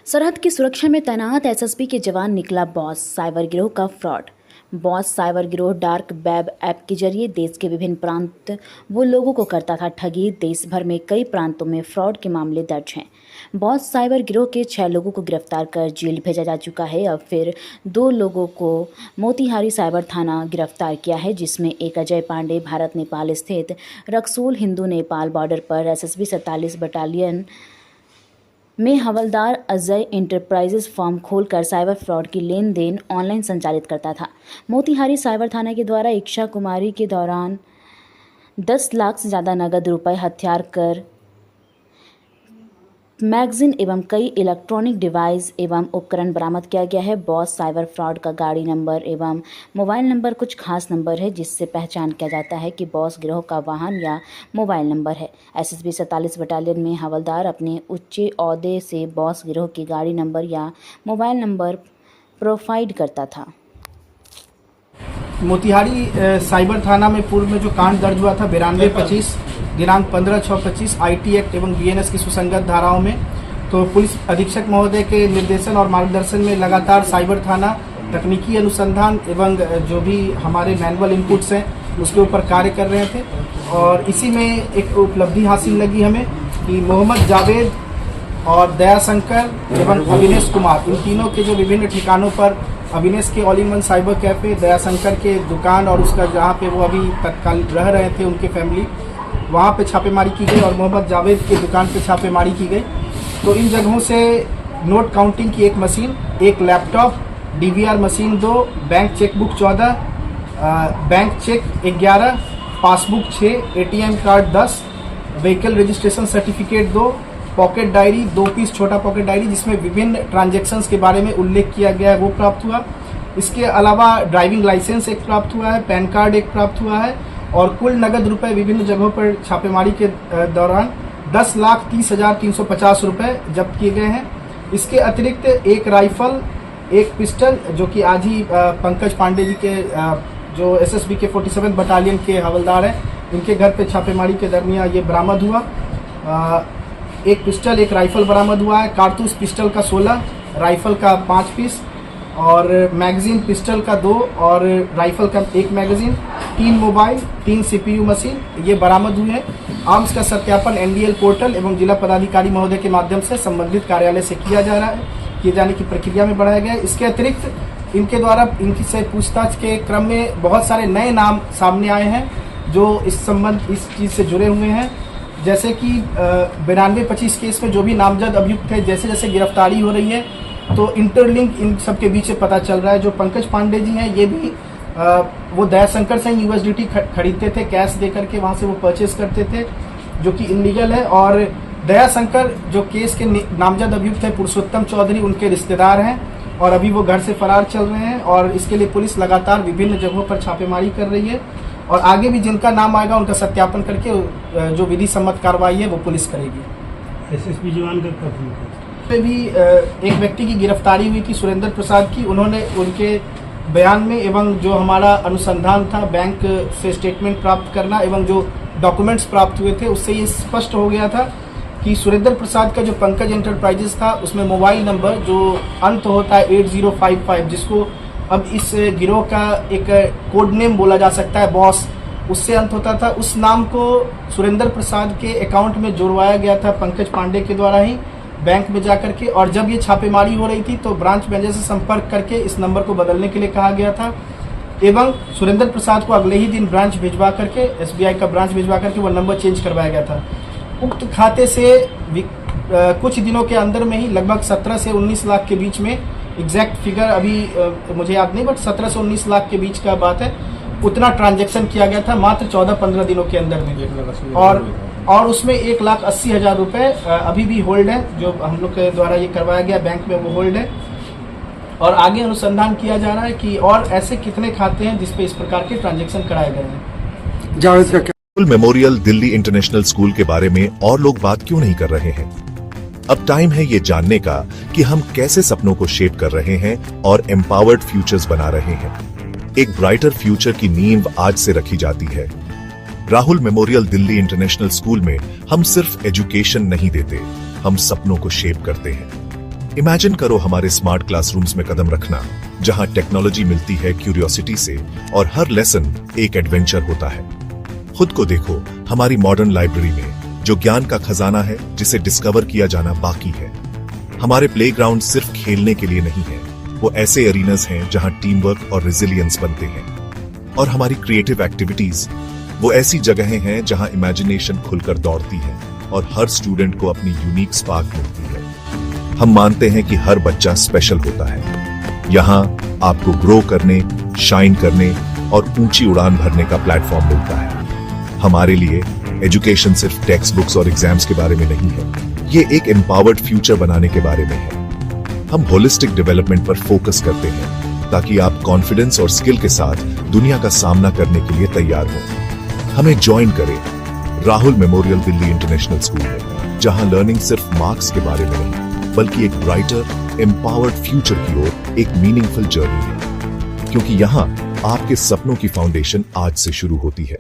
सरहद की सुरक्षा में तैनात एसएसबी के जवान निकला बॉस। साइबर गिरोह का फ्रॉड। बॉस साइबर गिरोह डार्क वेब ऐप के जरिए देश के विभिन्न प्रांत वो लोगों को करता था ठगी। देश भर में कई प्रांतों में फ्रॉड के मामले दर्ज हैं। बॉस साइबर गिरोह के 6 लोगों को गिरफ्तार कर जेल भेजा जा चुका है। अब फिर 2 लोगों को मोतिहारी साइबर थाना गिरफ्तार किया है, जिसमें एक अजय पांडे भारत नेपाल स्थित रक्सोल हिंदू नेपाल बॉर्डर पर एसएसबी 47 बटालियन में हवलदार अजय इंटरप्राइजेज फर्म खोलकर साइबर फ्रॉड की लेन देन ऑनलाइन संचालित करता था। मोतिहारी साइबर थाना के द्वारा इच्छा कुमारी के दौरान 10 लाख से ज़्यादा नगद रुपए, हथियार कर, मैगजीन एवं कई इलेक्ट्रॉनिक डिवाइस एवं उपकरण बरामद किया गया है। बॉस साइबर फ्रॉड का गाड़ी नंबर एवं मोबाइल नंबर कुछ खास नंबर है, जिससे पहचान किया जाता है कि बॉस गिरोह का वाहन या मोबाइल नंबर है। एसएसबी 47 बटालियन में हवलदार अपने उच्च ओहदे से बॉस गिरोह की गाड़ी नंबर या मोबाइल नंबर प्रोवाइड करता था। मोतिहारी साइबर थाना में पूर्व में जो कांड दर्ज हुआ था 9225 दिनांक 15/6/25 आईटी एक्ट एवं बीएनएस की सुसंगत धाराओं में, तो पुलिस अधीक्षक महोदय के निर्देशन और मार्गदर्शन में लगातार साइबर थाना तकनीकी अनुसंधान एवं जो भी हमारे मैनुअल इनपुट्स हैं उसके ऊपर कार्य कर रहे थे। और इसी में एक उपलब्धि हासिल लगी हमें कि मोहम्मद जावेद और दयाशंकर एवं अविनेश कुमार, इन तीनों के जो विभिन्न ठिकानों पर अविनेश के all in one cyber cafe, Dayashankar के दुकान और उसका जहाँ पे वो अभी तत्काल रह रहे थे उनके फैमिली, वहाँ पे छापेमारी की गई और मोहम्मद जावेद की दुकान पे छापेमारी की गई। तो इन जगहों से नोट काउंटिंग की एक मशीन, एक laptop, DVR machine 2, bank chequebook 14, bank cheque 11, passbook 6, ATM card 10, vehicle registration certificate 2, pocket diary 2 piece छोटा पॉकेट डायरी जिसमें विभिन्न ट्रांजैक्शंस के बारे में उल्लेख किया गया है वो प्राप्त हुआ। इसके अलावा ड्राइविंग लाइसेंस एक प्राप्त हुआ है, पैन कार्ड एक प्राप्त हुआ है और कुल नगद रुपए विभिन्न जगहों पर छापेमारी के दौरान 10,30,350 रुपए जब्त किए गए हैं। इसके अतिरिक्त एक राइफल, एक पिस्टल जो कि आज ही पंकज पांडे जी के जो एसएसबी के 47 बटालियन के हवलदार हैं, इनके घर पे छापेमारी के दरमियान ये बरामद हुआ। एक पिस्टल, एक राइफल बरामद हुआ है। कारतूस पिस्टल का 16, राइफल का 5 पीस और मैगजीन पिस्टल का 2 और राइफल का 1 मैगजीन, 3 मोबाइल, 3 सीपीयू मशीन ये बरामद हुए हैं। आर्म्स का सत्यापन एनडीएल पोर्टल एवं जिला पदाधिकारी महोदय के माध्यम से संबंधित कार्यालय से किया जा रहा है, किए जाने की प्रक्रिया में बढ़ाया गया है। इसके अतिरिक्त इनके द्वारा इनकी से पूछताछ के क्रम में बहुत सारे नए नाम सामने आए हैं जो इस चीज़ से जुड़े हुए हैं। जैसे कि 9225 केस में जो भी नामजद अभियुक्त है, जैसे जैसे गिरफ्तारी हो रही है तो इंटरलिंक इन सब के बीच पता चल रहा है। जो पंकज पांडे जी हैं, ये भी वो दयाशंकर से यूएसडीटी खरीदते थे, कैश दे करके वहाँ से वो परचेस करते थे, जो कि इलीगल है। और दयाशंकर जो केस के नामजद अभियुक्त है पुरुषोत्तम चौधरी, उनके रिश्तेदार हैं और अभी वो घर से फरार चल रहे हैं और इसके लिए पुलिस लगातार विभिन्न जगहों पर छापेमारी कर रही है और आगे भी जिनका नाम आएगा उनका सत्यापन करके जो विधि सम्मत कार्रवाई है वो पुलिस करेगी। एसएसपी जवान का कथन पे भी एक व्यक्ति की गिरफ्तारी हुई थी, सुरेंद्र प्रसाद की। उन्होंने उनके बयान में एवं जो हमारा अनुसंधान था बैंक से स्टेटमेंट प्राप्त करना एवं जो डॉक्यूमेंट्स प्राप्त हुए थे उससे ये स्पष्ट हो गया था कि सुरेंद्र प्रसाद का जो पंकज एंटरप्राइजेस था उसमें मोबाइल नंबर जो अंत होता है 8055, जिसको अब इस गिरोह का एक कोड नेम बोला जा सकता है बॉस, उससे अंत होता था। उस नाम को सुरेंद्र प्रसाद के अकाउंट में जोड़वाया गया था पंकज पांडे के द्वारा ही बैंक में जाकर के, और जब ये छापेमारी हो रही थी तो ब्रांच मैनेजर से संपर्क करके इस नंबर को बदलने के लिए कहा गया था एवं सुरेंद्र प्रसाद को अगले ही दिन ब्रांच भिजवा करके, एसबीआई का ब्रांच भिजवा करके वो नंबर चेंज करवाया गया था। उक्त खाते से कुछ दिनों के अंदर में ही लगभग 17 से 19 लाख के बीच में, एग्जैक्ट फिगर अभी मुझे याद नहीं, बट 17 से 19 लाख के बीच का बात है, उतना ट्रांजैक्शन किया गया था मात्र 14-15 दिनों के अंदर में। और उसमें 1,80,000 रुपए अभी भी होल्ड है, जो हम लोग के द्वारा ये करवाया गया बैंक में वो होल्ड है और आगे अनुसंधान किया जा रहा है कि और ऐसे कितने खाते हैं जिसपे इस प्रकार के ट्रांजैक्शन कराए गए हैं। Rahul memorial Delhi international school के बारे में और लोग बात क्यों नहीं कर रहे हैं? अब टाइम है ये जानने का कि हम कैसे सपनों को शेप कर रहे हैं और एम्पावर्ड फ्यूचर्स बना रहे हैं। एक ब्राइटर फ्यूचर की नींव आज से रखी जाती है। Rahul memorial Delhi international school में हम सिर्फ एजुकेशन नहीं देते, हम सपनों को शेप करते हैं। इमेजिन करो हमारे स्मार्ट क्लासरूम्स में कदम रखना, जहां टेक्नोलॉजी मिलती है क्यूरियोसिटी से और हर लेसन एक एडवेंचर होता है। खुद को देखो हमारी मॉडर्न लाइब्रेरी में, जो ज्ञान का खजाना है जिसे डिस्कवर किया जाना बाकी है। हमारे प्लेग्राउंड सिर्फ खेलने के लिए नहीं है, वो ऐसे एरीनास हैं जहां टीम वर्क और रेजिलियंस बनते हैं। और हमारी क्रिएटिव एक्टिविटीज वो ऐसी जगहें हैं जहां इमेजिनेशन खुलकर दौड़ती है और हर स्टूडेंट को अपनी यूनिक स्पार्क मिलती है। हम मानते हैं कि हर बच्चा स्पेशल होता है। यहाँ आपको ग्रो करने, शाइन करने और ऊंची उड़ान भरने का प्लेटफॉर्म मिलता है। हमारे लिए एजुकेशन सिर्फ टेक्स्ट बुक्स और एग्जाम्स के बारे में नहीं है, ये एक एम्पावर्ड फ्यूचर बनाने के बारे में है। हम होलिस्टिक डेवलपमेंट पर फोकस करते हैं ताकि आप कॉन्फिडेंस और स्किल के साथ दुनिया का सामना करने के लिए तैयार हो। हमें ज्वाइन करें Rahul memorial Delhi international school में, जहां लर्निंग सिर्फ मार्क्स के बारे में नहीं बल्कि एक ब्राइटर एम्पावर्ड फ्यूचर की ओर एक मीनिंगफुल जर्नी है। क्योंकि यहां आपके सपनों की फाउंडेशन आज से शुरू होती है।